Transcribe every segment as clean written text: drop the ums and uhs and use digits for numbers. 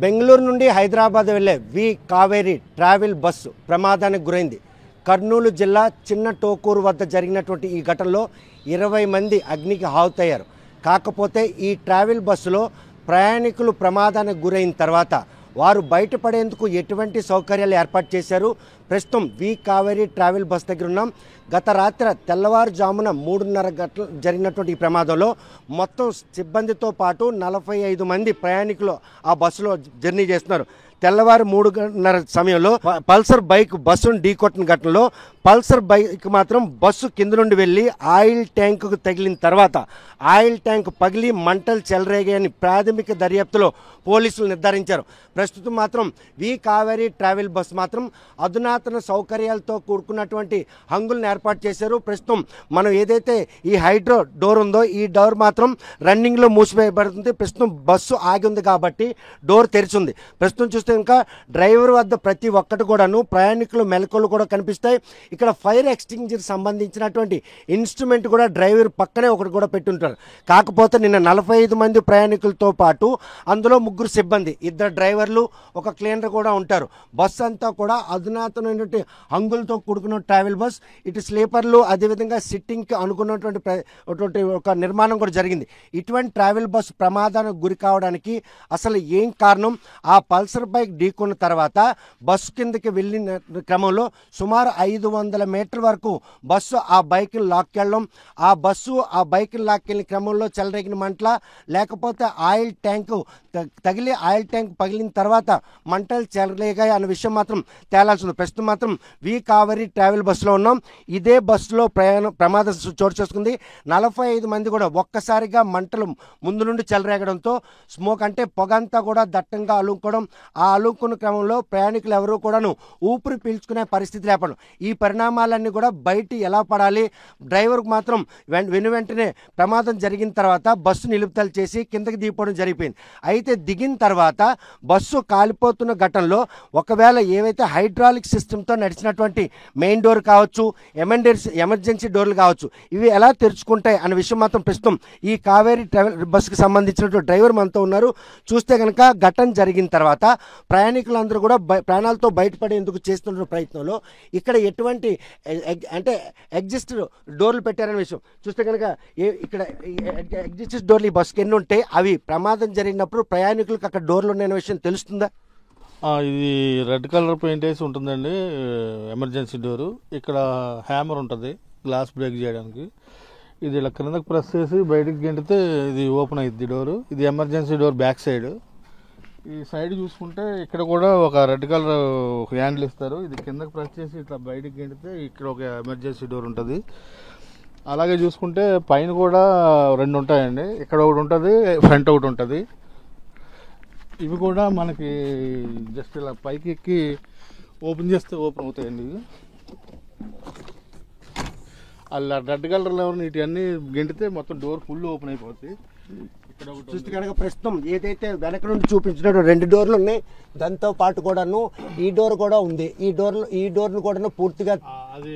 బెంగళూరు నుండి హైదరాబాద్ వెళ్లే వి Kaveri travel bus ప్రమాదానికి గురైంది. కర్నూలు జిల్లా చిన్న టోకూరు వద్ద జరిగినటువంటి ఈ ఘటనలో 20 మంది అగ్నికి ఆహుతయ్యారు. కాకపోతే ఈ ట్రావెల్ బస్సులో ప్రయాణికులు ప్రమాదానికి గురైన తర్వాత వారు బయటపడేందుకు ఎటువంటి సౌకర్యాలు ఏర్పాటు చేశారు? ప్రస్తుతం వి కావేరి ట్రావెల్ బస్ దగ్గర ఉన్నాం. గత రాత్రి తెల్లవారుజామున 3:30 గంటలు జరిగినటువంటి ఈ ప్రమాదంలో మొత్తం సిబ్బందితో పాటు 45 మంది ప్రయాణికులు ఆ బస్సులో జర్నీ చేస్తున్నారు. తెల్లవారు 3:30 సమయంలో పల్సర్ బైక్ బస్సును ఢీకొట్టిన ఘటనలో పల్సర్ బైక్ మాత్రం బస్సు కింద నుండి వెళ్ళి ఆయిల్ ట్యాంకుకు తగిలిన తర్వాత ఆయిల్ ట్యాంక్ పగిలి మంటలు చెలరేగాయని ప్రాథమిక దర్యాప్తులో పోలీసులు నిర్ధారించారు. ప్రస్తుతం మాత్రం వి కావేరి ట్రావెల్ బస్ మాత్రం అధునాతన సౌకర్యాలతో కూడుకున్నటువంటి హంగులను ఏర్పాటు చేశారు. ప్రస్తుతం మనం ఏదైతే ఈ హైడ్రో డోర్ ఉందో ఈ డోర్ మాత్రం రన్నింగ్లో మూసివేయబడుతుంది. ప్రస్తుతం బస్సు ఆగి ఉంది కాబట్టి డోర్ తెరిచింది. ప్రస్తుతం చూస్తే ఇంకా డ్రైవర్ వద్ద ప్రతి ఒక్కటి కూడాను ప్రయాణికులు మెలకువలు కూడా కనిపిస్తాయి. ఇక్కడ ఫైర్ ఎక్స్టింగ్విషర్ సంబంధించినటువంటి ఇన్స్ట్రుమెంట్ కూడా డ్రైవర్ పక్కనే ఒకటి కూడా పెట్టుంటారు. కాకపోతే నిన్న 45 మంది ప్రయాణికులతో పాటు అందులో 3 సిబ్బంది, 2 డ్రైవర్లు, 1 క్లీనర్ కూడా ఉంటారు. బస్సు అంతా కూడా అధునాతనమైనటువంటి హంగులతో కూడుకున్న ట్రావెల్ బస్. ఇటు స్లీపర్లు అదేవిధంగా సిట్టింగ్కి అనుకున్నటువంటి ఒక నిర్మాణం కూడా జరిగింది. ఇటువంటి ట్రావెల్ బస్సు ప్రమాదానికి గురి కావడానికి అసలు ఏం కారణం? ఆ పల్సర్ బైక్ ఢీకొన్న తర్వాత బస్సు కిందకి వెళ్ళిన క్రమంలో సుమారు 500 మీటర్ వరకు బస్సు ఆ బైక్ని లాక్కెళ్ళడం, ఆ బస్సు ఆ బైక్ని లాక్కెళ్ళిన క్రమంలో చెలరేగిన మంటల, లేకపోతే ఆయిల్ ట్యాంకు తగిలి ఆయిల్ ట్యాంక్ పగిలిన తర్వాత మంటలు చెలరేగాయి అన్న విషయం మాత్రం తేలాల్సి ఉంది. ప్రస్తుతం మాత్రం వి కావేరి ట్రావెల్ బస్సులో ఉన్నాం. ఇదే బస్సులో ప్రమాదం చోటు చేసుకుంది. 45 మంది కూడా ఒక్కసారిగా మంటలు ముందు నుండి చెలరేగడంతో స్మోక్ అంటే పొగంతా కూడా దట్టంగా అలుముకోవడం, ఆ అలుముకున్న క్రమంలో ప్రయాణికులు ఎవరూ కూడాను ఊపిరి పీల్చుకునే పరిస్థితి లేపడం. ఈ పరిణామాలన్నీ కూడా బయట ఎలా పడాలి? డ్రైవర్కు మాత్రం వెంటనే ప్రమాదం జరిగిన తర్వాత బస్సు నిలుపుదల చేసి కిందకి దిగిపోవడం జరిగిపోయింది. అయితే దిగిన తర్వాత బస్సు కాలిపోతున్న ఘటనలో ఒకవేళ ఏవైతే హైడ్రాలిక్ సిస్టమ్తో నడిచినటువంటి మెయిన్ డోర్ కావచ్చు, ఎమర్జెన్సీ డోర్లు కావచ్చు, ఇవి ఎలా తెరుచుకుంటాయి అనే విషయం మాత్రం ప్రస్తుతం ఈ కావేరీ ట్రావెల్ బస్సుకి సంబంధించినటువంటి డ్రైవర్ మనతో ఉన్నారు. చూస్తే కనుక ఘటన జరిగిన తర్వాత ప్రయాణికులందరూ కూడా ప్రాణాలతో బయటపడేందుకు చేస్తున్న ప్రయత్నంలో ఇక్కడ ఎటువంటి అంటే ఎగ్జిస్ట్ డోర్లు పెట్టారనే విషయం చూస్తే కనుక ఇక్కడ ఎగ్జిస్ట్ డోర్లు ఈ బస్సుకి ఎన్ని ఉంటాయి, అవి ప్రమాదం జరిగినప్పుడు ప్రయాణికులకు అక్కడ డోర్లు ఉన్నాయనే విషయం తెలుస్తుందా? ఇది రెడ్ కలర్ పెయింట్ వేసి ఉంటుందండి ఎమర్జెన్సీ డోరు. ఇక్కడ హ్యామర్ ఉంటుంది గ్లాస్ బ్రేక్ చేయడానికి. ఇది ఇలా క్రిందకు ప్రెస్ చేసి బయటకు గెంటితే ఇది ఓపెన్ అయ్యిద్ది డోరు. ఇది ఎమర్జెన్సీ డోర్ బ్యాక్ సైడ్. ఈ సైడ్ చూసుకుంటే ఇక్కడ కూడా ఒక రెడ్ కలర్ హ్యాండిల్ ఇస్తారు. ఇది కిందకు ప్రెస్ చేసి ఇట్లా బయటకు గెంటితే ఇక్కడ ఒక ఎమర్జెన్సీ డోర్ ఉంటుంది. అలాగే చూసుకుంటే పైన కూడా 2 ఉంటాయండి. ఇక్కడ ఒకటి ఉంటుంది, ఫ్రంట్ ఒకటి ఉంటుంది. ఇవి కూడా మనకి జస్ట్ ఇలా పైకి ఎక్కి ఓపెన్ చేస్తే ఓపెన్ అవుతాయండి. ఇవి అలా రెడ్ కలర్లో వీటి అన్నీ గెంటితే మొత్తం డోర్ ఫుల్ ఓపెన్ అయిపోతుంది. చూస్తే కనుక ప్రస్తుతం ఏదైతే వెనక నుండి చూపించినట్టు 2 డోర్లు ఉన్నాయి, దాంతో పాటు కూడాను ఈ డోర్ కూడా ఉంది. ఈ డోర్ను కూడా పూర్తిగా అది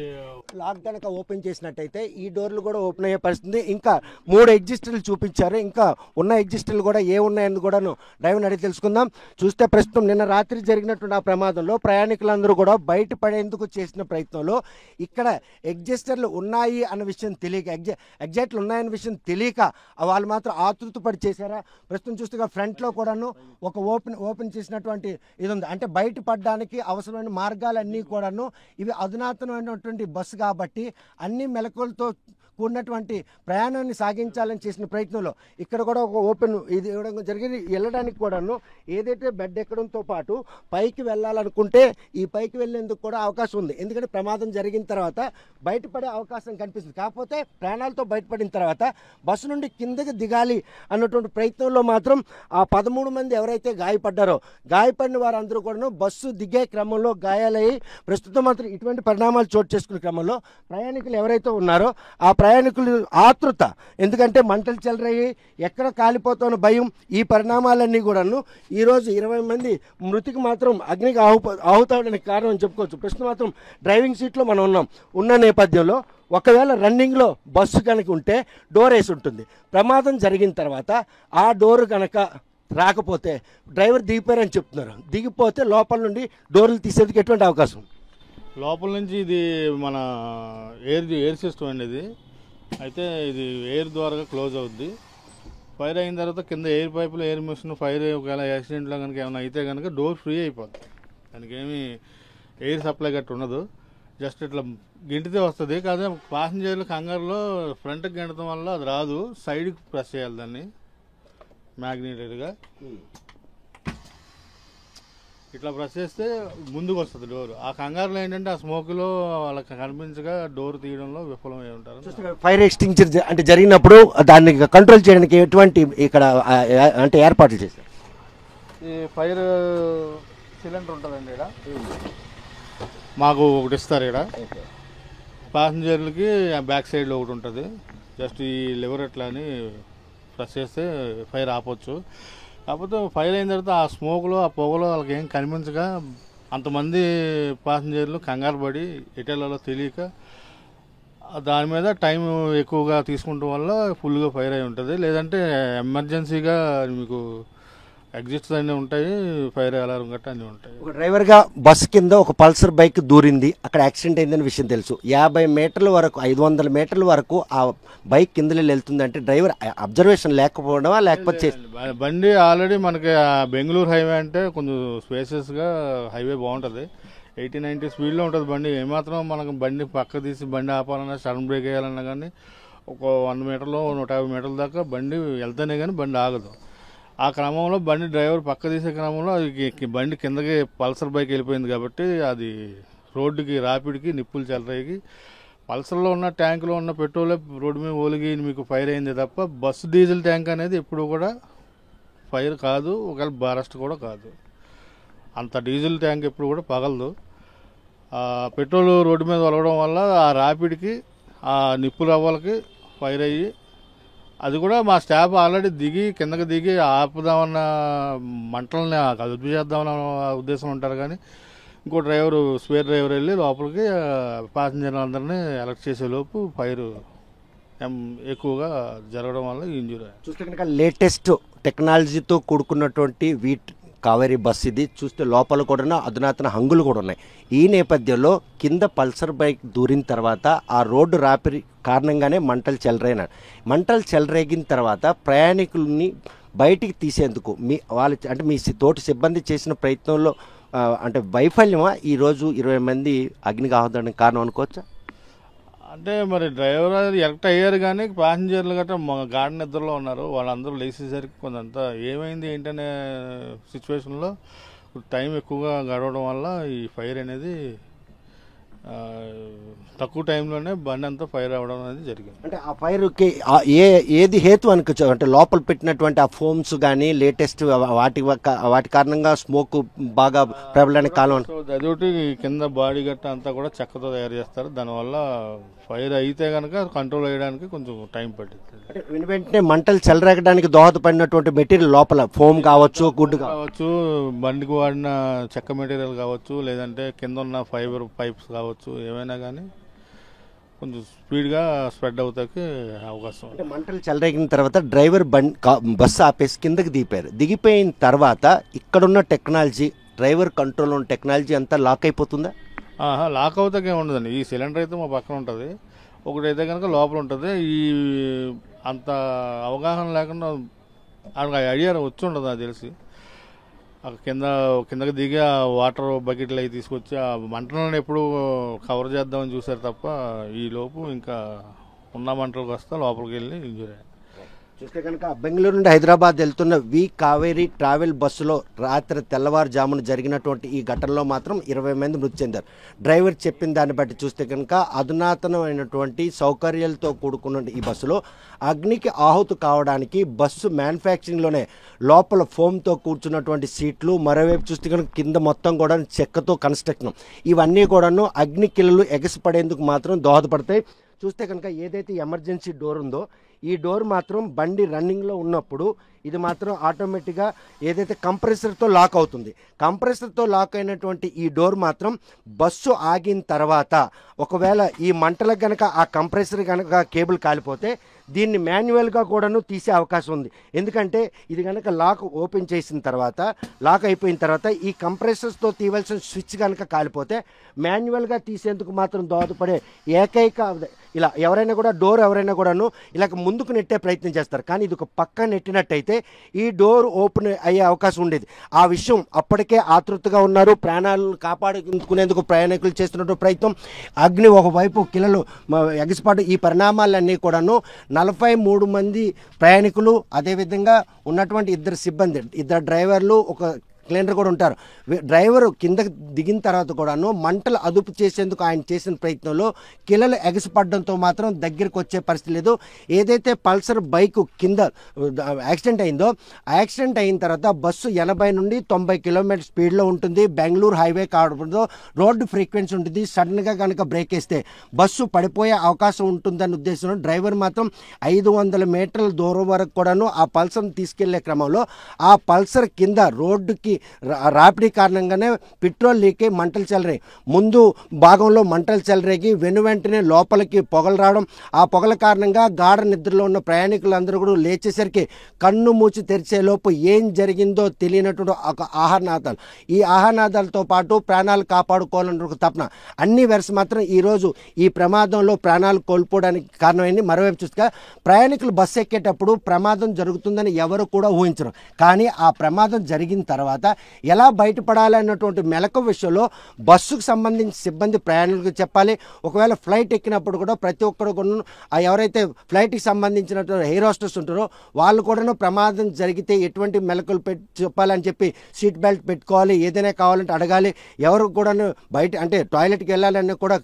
లాక్ కనుక ఓపెన్ చేసినట్టయితే ఈ డోర్లు కూడా ఓపెన్ అయ్యే పరిస్థితి. ఇంకా 3 ఎగ్జిస్టర్లు చూపించారు. ఇంకా ఉన్న ఎగ్జిస్టర్లు కూడా ఉన్నాయని కూడాను డ్రైవర్ అడిగి తెలుసుకుందాం. చూస్తే ప్రస్తుతం నిన్న రాత్రి జరిగినటువంటి ఆ ప్రమాదంలో ప్రయాణికులందరూ కూడా బయటపడేందుకు చేసిన ప్రయత్నంలో ఇక్కడ ఎగ్జిస్టర్లు ఉన్నాయి అన్న విషయం తెలియక, ఎగ్జాక్ట్లు ఉన్నాయన్న విషయం తెలియక వాళ్ళు మాత్రం ఆతృతపడి చేశారా? ప్రస్తుతం చూస్తే ఫ్రంట్లో కూడాను ఒక ఓపెన్ చేసినటువంటి ఇది ఉంది. అంటే బయటపడడానికి అవసరమైన మార్గాలన్నీ కూడాను ఇవి అధునాతనమైనటువంటి బస్సు కాబట్టి అన్ని మెలకువలతో కూడినటువంటి ప్రయాణాన్ని సాగించాలని చేసిన ప్రయత్నంలో ఇక్కడ కూడా ఒక ఓపెన్ ఇది ఇవ్వడం జరిగింది. వెళ్ళడానికి కూడాను ఏదైతే బెడ్ ఎక్కడంతో పాటు పైకి వెళ్ళాలనుకుంటే ఈ పైకి వెళ్ళేందుకు కూడా అవకాశం ఉంది. ఎందుకంటే ప్రమాదం జరిగిన తర్వాత బయటపడే అవకాశం కనిపిస్తుంది. కాకపోతే ప్రాణాలతో బయటపడిన తర్వాత బస్సు నుండి కిందకి దిగాలి అన్నటువంటి ప్రయత్నంలో మాత్రం ఆ 13 మంది ఎవరైతే గాయపడిన వారందరూ కూడాను బస్సు దిగే క్రమంలో గాయాలయ్యి ప్రస్తుతం మాత్రం ఇటువంటి పరిణామాలు చోటు చేసుకునే క్రమంలో ప్రయాణికులు ఎవరైతే ఉన్నారో ఆ ప్రయాణికులు ఆతృత, ఎందుకంటే మంటలు చెలరయ్యి ఎక్కడ కాలిపోతానో భయం. ఈ పరిణామాలన్నీ కూడాను ఈరోజు 20 మంది మృతికి మాత్రం అగ్నికి ఆహుతవడానికి కారణం అని చెప్పుకోవచ్చు. ప్రస్తుతం మాత్రం డ్రైవింగ్ సీట్లో మనం ఉన్న నేపథ్యంలో ఒకవేళ రన్నింగ్లో బస్సు కనుక ఉంటే డోర్ వేసి ఉంటుంది. ప్రమాదం జరిగిన తర్వాత ఆ డోరు కనుక రాకపోతే డ్రైవర్ దిగిపోయారని చెప్తున్నారు. దిగిపోతే లోపల నుండి డోర్లు తీసేందుకు ఎటువంటి అవకాశం? లోపల నుంచి ఇది మన ఎయిర్ సిస్టమ్ అండి ఇది. అయితే ఇది ఎయిర్ ద్వారా క్లోజ్ అవుద్ది. ఫైర్ అయిన తర్వాత కింద ఎయిర్ పైపులు, ఎయిర్ మిషన్ ఫైర్ ఒకవేళ యాక్సిడెంట్లో కనుక ఏమైనా అయితే కనుక డోర్ ఫ్రీ అయిపోతుంది. దానికి ఏమి ఎయిర్ సప్లై గట్టు ఉండదు. జస్ట్ ఇట్లా గింటితే వస్తుంది. కాదు ప్యాసింజర్లు కంగారులో ఫ్రంట్కి గెంటడం వల్ల అది రాదు. సైడ్కి ప్రెస్ చేయాలి దాన్ని మ్యాగ్నెటెడ్గా. ఇట్లా ప్రెస్ చేస్తే ముందుకు వస్తుంది డోర్. ఆ కంగారులో ఏంటంటే ఆ స్మోక్లో వాళ్ళకి కనిపించగా డోర్ తీయడంలో విఫలమై ఉంటారు. ఫైర్ ఎక్స్టింగ్విషర్ అంటే జరిగినప్పుడు దాన్ని కంట్రోల్ చేయడానికి ఎటువంటి ఇక్కడ అంటే ఏర్పాట్లు చేశారు? ఈ ఫైర్ సిలిండర్ ఉంటుందండి ఇక్కడ, మాకు ఒకటి ఇస్తారు ఇక్కడ. ప్యాసింజర్లకి బ్యాక్ సైడ్లో ఒకటి ఉంటుంది. జస్ట్ ఈ లివర్ ఎట్లా అని ప్రెస్ చేస్తే ఫైర్ ఆపొచ్చు. కాకపోతే ఫైర్ అయిన తర్వాత ఆ స్మోక్లో, ఆ పొగలో వాళ్ళకి ఏం కనిపించక అంతమంది ప్యాసింజర్లు కంగారు పడి ఎటెళ్లలో తెలియక దాని మీద టైం ఎక్కువగా తీసుకుంటాం వల్ల ఫుల్గా ఫైర్ అయి ఉంటుంది. లేదంటే ఎమర్జెన్సీగా మీకు ఎగ్జిట్స్ అన్నీ ఉంటాయి, ఫైర్ అలారం గట్రా అన్నీ ఉంటాయి. ఒక డ్రైవర్గా బస్సు కింద ఒక పల్సర్ బైక్ దూరింది, అక్కడ యాక్సిడెంట్ అయిందని విషయం తెలుసు. 50 మీటర్ల వరకు, 500 మీటర్ల వరకు ఆ బైక్ కిందలో వెళ్తుందంటే డ్రైవర్ అబ్జర్వేషన్ లేకపోవడమా లేకపోతే? బండి ఆల్రెడీ మనకి బెంగళూరు హైవే అంటే కొంచెం స్పేసెస్గా హైవే బాగుంటుంది. 80-90 స్పీడ్లో ఉంటుంది బండి. ఏమాత్రం మనకు బండి పక్క తీసి బండి ఆపాలన్నా, సడన్ బ్రేక్ వేయాలన్నా కానీ ఒక 100 మీటర్లు 150 మీటర్ల దాకా బండి వెళ్తేనే కానీ బండి ఆగదు. ఆ క్రమంలో బండి డ్రైవర్ పక్క తీసే క్రమంలో అది బండి కిందకి పల్సర్ బైక్ వెళ్ళిపోయింది కాబట్టి అది రోడ్డుకి ర్యాపిడ్కి నిప్పులు చెలరేగి పల్సర్లో ఉన్న ట్యాంకులో ఉన్న పెట్రోల్ రోడ్డు మీద ఒలిగి మీకు ఫైర్ అయింది తప్ప బస్సు డీజిల్ ట్యాంక్ అనేది ఎప్పుడు కూడా ఫైర్ కాదు, ఒకవేళ బరస్ట్ కూడా కాదు. అంత డీజిల్ ట్యాంక్ ఎప్పుడు కూడా పగలదు. పెట్రోల్ రోడ్డు మీద ఒలగడం వల్ల ఆ ర్యాపిడ్కి ఆ నిప్పు రవ్వలకి ఫైర్ అయ్యి, అది కూడా మా స్టాఫ్ ఆల్రెడీ కిందకి దిగి ఆపుదామన్న మంటలని అదుపు చేద్దామన్న ఉద్దేశం ఉంటారు. కానీ ఇంకో డ్రైవరు, స్పేర్ డ్రైవర్ వెళ్ళి లోపలికి ప్యాసింజర్ అందరినీ అలర్ట్ చేసేలోపు ఫైర్ ఎక్కువగా జరగడం వల్ల ఇంజూరీ. చూస్తే కనుక లేటెస్ట్ టెక్నాలజీతో కూడుకున్నటువంటి కావేరీ బస్ ఇది. చూస్తే లోపల కూడా అధునాతన హంగులు కూడా ఉన్నాయి. ఈ నేపథ్యంలో కింద పల్సర్ బైక్ దూరిన తర్వాత ఆ రోడ్డు రాపిడి కారణంగానే మంటలు చెలరేగిన తర్వాత ప్రయాణికుల్ని బయటికి తీసేందుకు మీ తోటి సిబ్బంది చేసిన ప్రయత్నంలో అంటే వైఫల్యమా ఈరోజు 20 మంది అగ్నికి ఆహుతడానికి కారణం అనుకోవచ్చా? అంటే మరి డ్రైవర్ ఎలక్ట్ అయ్యారు కానీ ప్యాసింజర్లు గట్రా గాఢ నిద్రలో ఉన్నారు. వాళ్ళందరూ లేచేసరికి కొంత ఏమైంది ఏంటనే సిచ్యువేషన్లో టైం ఎక్కువగా గడవడం వల్ల ఈ ఫైర్ అనేది తక్కువ టైంలోనే బండి అంతా ఫైర్ అవ్వడం అనేది జరిగింది. అంటే ఆ ఫైర్కి ఏది హేతు అనుకోవచ్చు? అంటే లోపల పెట్టినటువంటి ఆ ఫోమ్స్ కానీ లేటెస్ట్ వాటి కారణంగా స్మోక్ బాగా ప్రబలడానికి కాలం. అదొకటి కింద బాడీ గట్ట అంతా కూడా చెక్కతో తయారు చేస్తారు. దానివల్ల ఫైర్ అయితే కనుక కంట్రోల్ అయ్యడానికి కొంచెం టైం పట్టింది. అంటే వెంటనే మంటలు చెలరేగడానికి దోహదపడినటువంటి మెటీరియల్ లోపల ఫోమ్ కావచ్చు, గుడ్డు కావచ్చు, బండికి వాడిన చెక్క మెటీరియల్ కావచ్చు, లేదంటే కింద ఉన్న ఫైబర్ పైప్స్ కావచ్చు, ఏమైనా కానీ కొంచెం స్పీడ్గా స్ప్రెడ్ అవుతాకి అవకాశం. అంటే మంటలు చెలరేగిన తర్వాత డ్రైవర్ బస్సు ఆపేసి కిందకి దిగిపోయిన తర్వాత ఇక్కడున్న టెక్నాలజీ, డ్రైవర్ కంట్రోల్ ఉన్న టెక్నాలజీ అంతా లాక్ అయిపోతుందా? లాక్ అవుతాకే ఉండదండి. ఈ సిలిండర్ అయితే మా పక్కన ఉంటుంది, ఒకటైతే కనుక లోపల ఉంటుంది. ఈ అంత అవగాహన లేకుండా ఐడియా వచ్చి ఉండదు నాకు తెలిసి. కిందకి దిగి ఆ వాటర్ బకెట్లు అవి తీసుకొచ్చి ఆ మంటలను ఎప్పుడు కవర్ చేద్దామని చూసారు తప్ప ఈ లోపు ఇంకా ఉన్న మంటలకు వస్తే లోపలికి వెళ్ళి ఇంజూరీ. చూస్తే కనుక బెంగళూరు నుండి హైదరాబాద్ వెళ్తున్న కావేరీ ట్రావెల్ బస్సులో రాత్రి తెల్లవారుజామున జరిగినటువంటి ఈ ఘటనలో మాత్రం 20 మంది మృతి చెందారు. డ్రైవర్ చెప్పిన దాన్ని బట్టి చూస్తే కనుక అధునాతనమైనటువంటి సౌకర్యాలతో కూడుకున్న ఈ బస్సులో అగ్నికి ఆహుతి కావడానికి బస్సు మ్యానుఫ్యాక్చరింగ్లోనే లోపల ఫోమ్తో కూర్చున్నటువంటి సీట్లు, మరోవైపు చూస్తే కనుక కింద మొత్తం కూడా చెక్కతో కన్స్ట్రక్షన్, ఇవన్నీ కూడాను అగ్ని కిల్లలు ఎగసిపడేందుకు మాత్రం దోహదపడతాయి. చూస్తే కనుక ఏదైతే ఎమర్జెన్సీ డోర్ ఉందో ఈ డోర్ మాత్రం బండి రన్నింగ్లో ఉన్నప్పుడు ఇది మాత్రం ఆటోమేటిక్గా ఏదైతే కంప్రెసర్తో లాక్ అవుతుంది. కంప్రెసర్తో లాక్ అయినటువంటి ఈ డోర్ మాత్రం బస్సు ఆగిన తర్వాత ఒకవేళ ఈ మంటలకు కనుక ఆ కంప్రెసర్ కనుక కేబుల్ కాలిపోతే దీన్ని మాన్యువల్గా కూడాను తీసే అవకాశం ఉంది. ఎందుకంటే ఇది కనుక లాక్ ఓపెన్ చేసిన తర్వాత లాక్ అయిపోయిన తర్వాత ఈ కంప్రెసర్స్తో తీయవలసిన స్విచ్ కనుక కాలిపోతే మాన్యువల్గా తీసేందుకు మాత్రం దోహదపడే ఏకైక ఇలా ఎవరైనా కూడా డోర్ ఎవరైనా కూడాను ఇలా ముందుకు నెట్టే ప్రయత్నం చేస్తారు. కానీ ఇది ఒక పక్క నెట్టినట్టయితే ఈ డోర్ ఓపెన్ అయ్యే అవకాశం ఉండేది. ఆ విషయం అప్పటికే ఆతృతగా ఉన్నారు. ప్రాణాలను కాపాడుకునేందుకు ప్రయాణికులు చేస్తున్నటువంటి ప్రయత్నం, అగ్ని ఒకవైపు కిలలు ఎగసిపాటు, ఈ పరిణామాలన్నీ కూడాను 43 మంది ప్రయాణికులు, అదేవిధంగా ఉన్నటువంటి 2 సిబ్బంది, 2 డ్రైవర్లు, ఒక క్లీనర్ కూడా ఉంటారు. డ్రైవరు కిందకి దిగిన తర్వాత కూడాను మంటలు అదుపు చేసేందుకు ఆయన చేసిన ప్రయత్నంలో కిలలు ఎగసిపడడంతో మాత్రం దగ్గరికి వచ్చే పరిస్థితి లేదు. ఏదైతే పల్సర్ బైక్ కింద యాక్సిడెంట్ అయిందో, యాక్సిడెంట్ అయిన తర్వాత బస్సు 80 నుండి 90 కిలోమీటర్ స్పీడ్లో ఉంటుంది. బెంగళూరు హైవే కావడంతో రోడ్డు ఫ్రీక్వెన్సీ ఉంటుంది. సడన్గా కనుక బ్రేక్ వేస్తే బస్సు పడిపోయే అవకాశం ఉంటుందన్న ఉద్దేశంలో డ్రైవర్ మాత్రం 500 మీటర్ల దూరం వరకు కూడాను ఆ పల్సర్ని తీసుకెళ్లే క్రమంలో ఆ పల్సర్ కింద రోడ్డుకి రాపిడి కారణంగానే పెట్రోల్ లీక్ అయి మంటలు చెలరేగి, ముందు భాగంలో మంటలు చెలరేగి వెంటనే లోపలికి పొగలు రావడం, ఆ పొగల కారణంగా గాఢ నిద్రలో ఉన్న ప్రయాణికులందరూ కూడా లేచేసరికి కన్ను మూచి తెరిచేలోపు ఏం జరిగిందో తెలియనటువంటి ఒక ఆహారనాదాలు, ఈ ఆహారనాదాలతో పాటు ప్రాణాలు కాపాడుకోవాలన్న ఒక తపన, అన్ని వెరసి మాత్రం ఈరోజు ఈ ప్రమాదంలో ప్రాణాలు కోల్పోవడానికి కారణమైంది. మరోవైపు చూస్తే ప్రయాణికులు బస్సు ఎక్కేటప్పుడు ప్రమాదం జరుగుతుందని ఎవరు కూడా ఊహించరు. కానీ ఆ ప్రమాదం జరిగిన తర్వాత ఎలా బయటపడాలన్నటువంటి మెలకు విషయంలో బస్సుకు సంబంధించి సిబ్బంది ప్రయాణికులకు చెప్పాలి. ఒకవేళ ఫ్లైట్ ఎక్కినప్పుడు కూడా ప్రతి ఒక్కరు కూడా ఎవరైతే ఫ్లైట్కి సంబంధించినటువంటి ఎయిర్ హోస్టెస్ ఉంటారో వాళ్ళు కూడా ప్రమాదం జరిగితే ఎటువంటి మెలకులు చెప్పాలని చెప్పి సీట్ బెల్ట్ పెట్టుకోవాలి, ఏదైనా కావాలంటే అడగాలి, ఎవరు కూడా బయట అంటే టాయిలెట్కి వెళ్ళాలని కూడా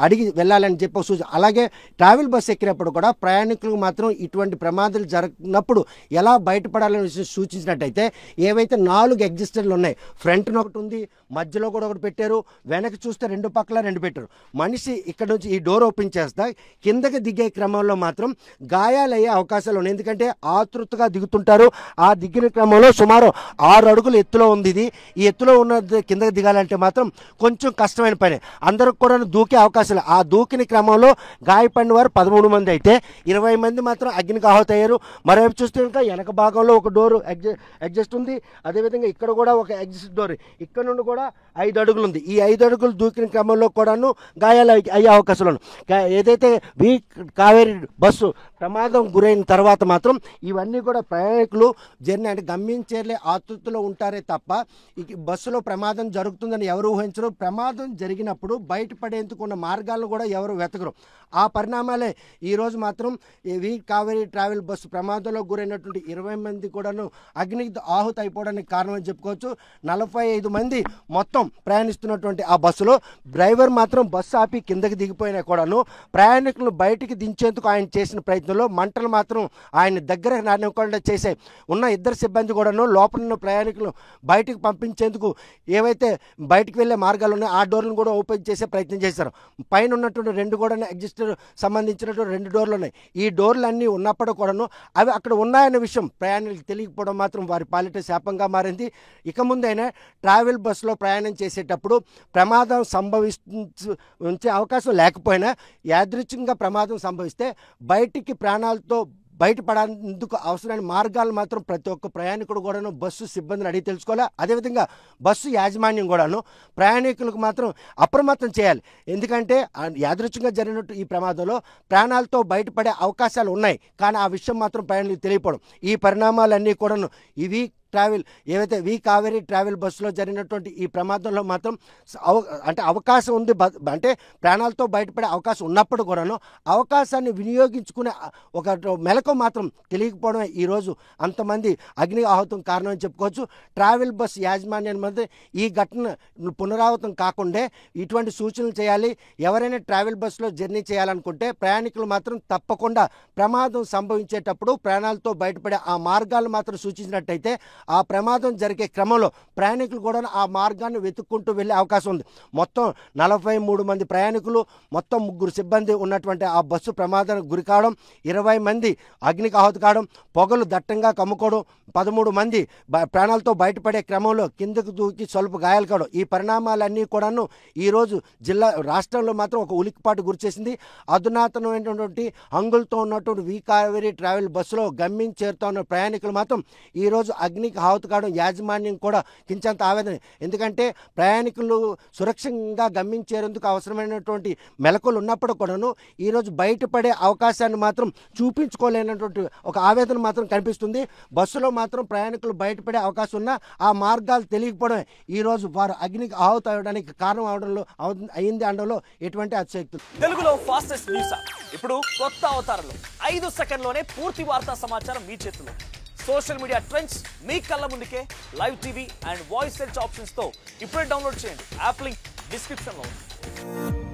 అడిగి వెళ్ళాలని చెప్పి సూచన. అలాగే ట్రావెల్ బస్సు ఎక్కినప్పుడు కూడా ప్రయాణికులకు మాత్రం ఇటువంటి ప్రమాదాలు జరిగినప్పుడు ఎలా బయటపడాలని సూచించినట్టయితే ఏవైతే 4 ఎగ్జిస్టర్లు ఉన్నాయి, ఫ్రంట్ను ఒకటి ఉంది, మధ్యలో కూడా ఒకటి పెట్టారు, వెనక్కి చూస్తే 2 పక్కల 2 పెట్టారు. మనిషి ఇక్కడ నుంచి ఈ డోర్ ఓపెన్ చేస్తా కిందకి దిగే క్రమంలో మాత్రం గాయాలయ్యే అవకాశాలు ఉన్నాయి. ఎందుకంటే ఆతృతగా దిగుతుంటారు. ఆ దిగిన క్రమంలో సుమారు 6 అడుగులు ఎత్తులో ఉంది. ఇది ఈ ఎత్తులో ఉన్న కిందకి దిగాలంటే మాత్రం కొంచెం కష్టమైన పని. అందరికి కూడా దూకే అవకాశాలు. ఆ దూకిన క్రమంలో గాయపడిన వారు 13 మంది అయితే 20 మంది మాత్రం అగ్నికి ఆహుతయ్యారు. మరోవైపు చూస్తే ఇంకా వెనక భాగంలో ఒక డోర్ అడ్జస్ట్ ఉంది, అదేవిధంగా ఇక్కడ కూడా ఒక ఎగ్జిట్ డోర్, ఇక్కడ నుండి కూడా 5 అడుగులు ఉంది. ఈ 5 అడుగులు దూకిన క్రమంలో కూడాను గాయాలు అయ్యే అవకాశాలు ఉన్నాయి. ఏదైతే వి కావేరీ బస్సు ప్రమాదం గురైన తర్వాత మాత్రం ఇవన్నీ కూడా ప్రయాణికులు జర్నీ అంటే గమ్యం చేరలే ఆతృతలో ఉంటారే తప్ప ఈ బస్సులో ప్రమాదం జరుగుతుందని ఎవరు ఊహించరు. ప్రమాదం జరిగినప్పుడు బయటపడేందుకు ఉన్న మార్గాలను కూడా ఎవరు వెతకరు. ఆ పరిణామాలే ఈరోజు మాత్రం వి కావేరీ ట్రావెల్ బస్సు ప్రమాదంలో గురైనటువంటి 20 మంది కూడాను అగ్నికి ఆహుతి అయిపోవడానికి కారణం అని చెప్పుకోవచ్చు. 45 మంది మొత్తం ప్రయాణిస్తున్నటువంటి ఆ బస్సులో డ్రైవర్ మాత్రం బస్సు ఆపి కిందకి దిగిపోయినా కూడాను ప్రయాణికులను బయటికి దించేందుకు ఆయన చేసిన ప్రయత్నంలో మంటలు మాత్రం ఆయన దగ్గర నానకుండా చేసే ఉన్న 2 సిబ్బంది కూడాను లోపల ఉన్న ప్రయాణికులను బయటికి పంపించేందుకు ఏవైతే బయటికి వెళ్ళే మార్గాలు ఉన్నాయో ఆ డోర్లను కూడా ఓపెన్ చేసే ప్రయత్నం చేశారు. పైన ఉన్నటువంటి 2 కూడా ఎగ్జిస్టర్ సంబంధించినటువంటి 2 డోర్లు ఉన్నాయి. ఈ డోర్లు అన్నీ ఉన్నప్పుడు కూడాను అవి అక్కడ ఉన్నాయన్న విషయం ప్రయాణికులకు తెలియకపోవడం మాత్రం వారి పాలిట శాపంగా మారింది. ఇక ముందైనా ట్రావెల్ బస్సులో ప్రయాణం చేసేటప్పుడు ప్రమాదం సంభవించే అవకాశం లేకపోయినా యాదృచ్ఛికంగా ప్రమాదం సంభవిస్తే బయటికి ప్రాణాలతో బయటపడేందుకు అవసరమైన మార్గాలు మాత్రం ప్రతి ఒక్క ప్రయాణికుడు కూడాను బస్సు సిబ్బందిని అడిగి తెలుసుకోవాలి. అదేవిధంగా బస్సు యాజమాన్యం కూడాను ప్రయాణికులకు మాత్రం అప్రమత్తం చేయాలి. ఎందుకంటే యాదృచ్ఛికంగా జరిగినట్టు ఈ ప్రమాదంలో ప్రాణాలతో బయటపడే అవకాశాలు ఉన్నాయి, కానీ ఆ విషయం మాత్రం ప్రయాణికులకు తెలియకపోవడం. ఈ పరిణామాలన్నీ కూడాను ఇవి ట్రావెల్ ఏవైతే వి కావేరీ ట్రావెల్ బస్సులో జరిగినటువంటి ఈ ప్రమాదంలో మాత్రం అంటే అవకాశం ఉంది, అంటే ప్రాణాలతో బయటపడే అవకాశం ఉన్నప్పుడు కూడాను అవకాశాన్ని వినియోగించుకునే ఒక మెలకు మాత్రం తెలియకపోవడమే ఈరోజు అంతమంది అగ్ని ఆహుతం కారణం అని చెప్పుకోవచ్చు. ట్రావెల్ బస్ యాజమాన్యం మధ్య ఈ ఘటన పునరావృతం కాకుండా ఇటువంటి సూచనలు చేయాలి. ఎవరైనా ట్రావెల్ బస్సులో జర్నీ చేయాలనుకుంటే ప్రయాణికులు మాత్రం తప్పకుండా ప్రమాదం సంభవించేటప్పుడు ప్రాణాలతో బయటపడే ఆ మార్గాలు మాత్రం సూచించినట్టయితే ఆ ప్రమాదం జరిగే క్రమంలో ప్రయాణికులు కూడా ఆ మార్గాన్ని వెతుక్కుంటూ వెళ్ళే అవకాశం ఉంది. మొత్తం 43 మంది ప్రయాణికులు, మొత్తం 3 సిబ్బంది ఉన్నటువంటి ఆ బస్సు ప్రమాదానికి గురి కావడం, 20 మంది అగ్నికి ఆహుతి కావడం, పొగలు దట్టంగా కమ్ముకోవడం, 13 మంది ప్రాణాలతో బయటపడే క్రమంలో కిందకు దూకి స్వల్ప గాయాలు కావడం, ఈ పరిణామాలన్నీ కూడాను ఈరోజు రాష్ట్రంలో మాత్రం ఒక ఉలిక్కిపాటు గురిచేసింది. అధునాతనమైనటువంటి హంగులతో ఉన్నటువంటి వి కావేరీ ట్రావెల్ బస్సులో గమ్యం చేరుతా ఉన్న ప్రయాణికులు మాత్రం ఈరోజు అగ్నికి ఆహుతి కావడం యాజమాన్యం కూడా కించంత ఆవేదన. ఎందుకంటే ప్రయాణికులు సురక్షితంగా గమ్యం చేరేందుకు అవసరమైనటువంటి మెలకులు ఉన్నప్పుడు కూడాను ఈరోజు బయటపడే అవకాశాన్ని మాత్రం చూపించుకోలేనటువంటి ఒక ఆవేదన మాత్రం కనిపిస్తుంది. బస్సులో మాత్రం ప్రయాణికులు బయటపడే అవకాశం ఉన్నా ఆ మార్గాలు తెలియకపోవడమే ఈరోజు వారు అగ్నికి ఆహుతి అవ్వడానికి కారణం అయింది అనడంలో ఎటువంటి అతిశయోక్తి. తెలుగులో ఫాస్టెస్ట్ న్యూస్ ఇప్పుడు కొత్త అవతారంలో 5 సెకండ్లోనే పూర్తి వార్తా సమాచారం మీ చేతిలో. సోషల్ మీడియా ట్రెండ్స్ మీ కళ్ళ ముందుకే live TV and voice search options తో ఇప్పుడే డౌన్లోడ్ చేయండి. యాప్ లింక్ డిస్క్రిప్షన్ లో ఉంది.